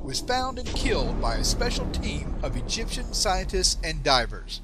was found and killed by a special team of Egyptian scientists and divers.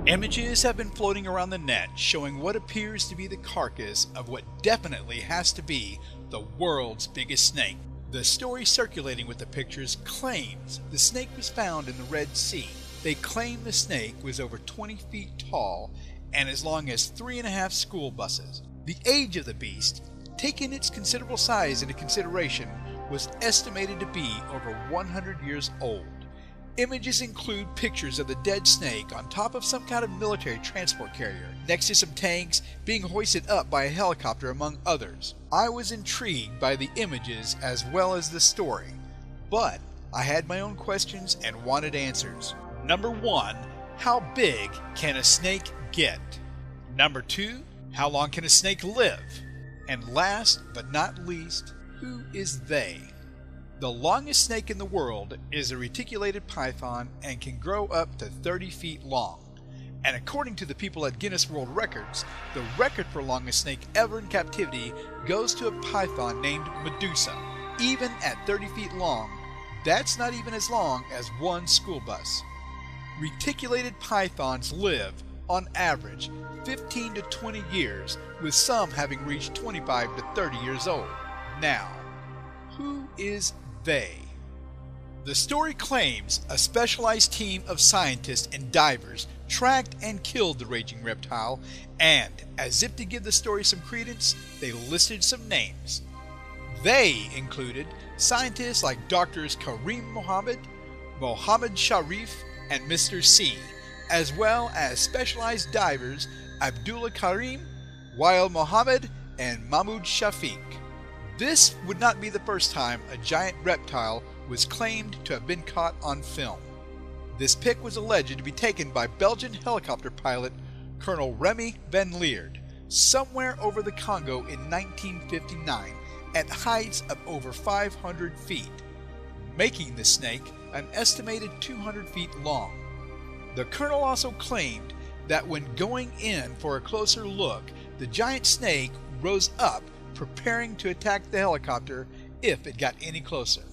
Images have been floating around the net showing what appears to be the carcass of what definitely has to be the world's biggest snake. The story circulating with the pictures claims the snake was found in the Red Sea. They claim the snake was over 20 feet tall and as long as 3.5 school buses. The age of the beast, taking its considerable size into consideration, was estimated to be over 100 years old. Images include pictures of the dead snake on top of some kind of military transport carrier, next to some tanks, being hoisted up by a helicopter, among others. I was intrigued by the images as well as the story, but I had my own questions and wanted answers. Number 1, how big can a snake get? Number 2, how long can a snake live? And last but not least, who is they? The longest snake in the world is a reticulated python and can grow up to 30 feet long. And according to the people at Guinness World Records, the record for longest snake ever in captivity goes to a python named Medusa. Even at 30 feet long, that's not even as long as one school bus. Reticulated pythons live, on average, 15 to 20 years, with some having reached 25 to 30 years old. Now, who is they? The story claims a specialized team of scientists and divers tracked and killed the raging reptile, and, as if to give the story some credence, they listed some names. They included scientists like Drs. Karim Mohammed, Mohammed Sharif, and Mr. C, as well as specialized divers Abdullah Karim, Wael Mohammed, and Mahmoud Shafiq. This would not be the first time a giant reptile was claimed to have been caught on film. This pic was alleged to be taken by Belgian helicopter pilot Colonel Remy van Leerd somewhere over the Congo in 1959 at heights of over 500 feet, making the snake an estimated 200 feet long. The colonel also claimed that when going in for a closer look, the giant snake rose up, preparing to attack the helicopter if it got any closer.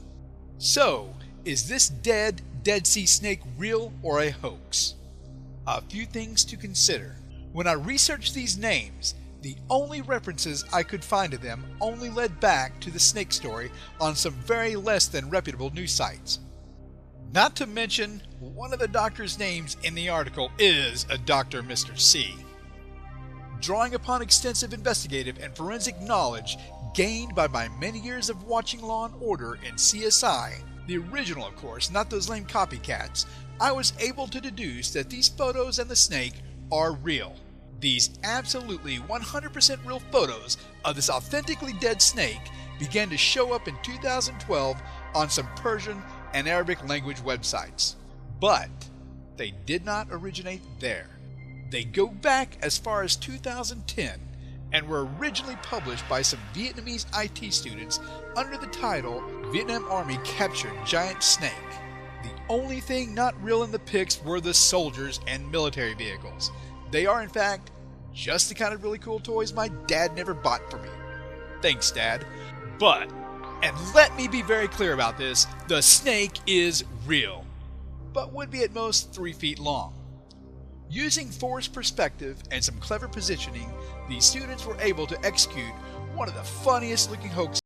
So, is this Dead Sea snake real or a hoax? A few things to consider. When I researched these names, the only references I could find to them only led back to the snake story on some very less than reputable news sites. Not to mention, one of the doctor's names in the article is a Dr. Mr. C. Drawing upon extensive investigative and forensic knowledge gained by my many years of watching Law & Order and CSI, the original of course, not those lame copycats, I was able to deduce that these photos and the snake are real. These absolutely 100% real photos of this authentically dead snake began to show up in 2012 on some Persian and Arabic language websites. But they did not originate there. They go back as far as 2010 and were originally published by some Vietnamese IT students under the title Vietnam Army Captured Giant Snake. The only thing not real in the pics were the soldiers and military vehicles. They are in fact just the kind of really cool toys my dad never bought for me. Thanks, Dad. But, and let me be very clear about this, the snake is real, but would be at most 3 feet long. Using forced perspective and some clever positioning, the students were able to execute one of the funniest looking hoaxes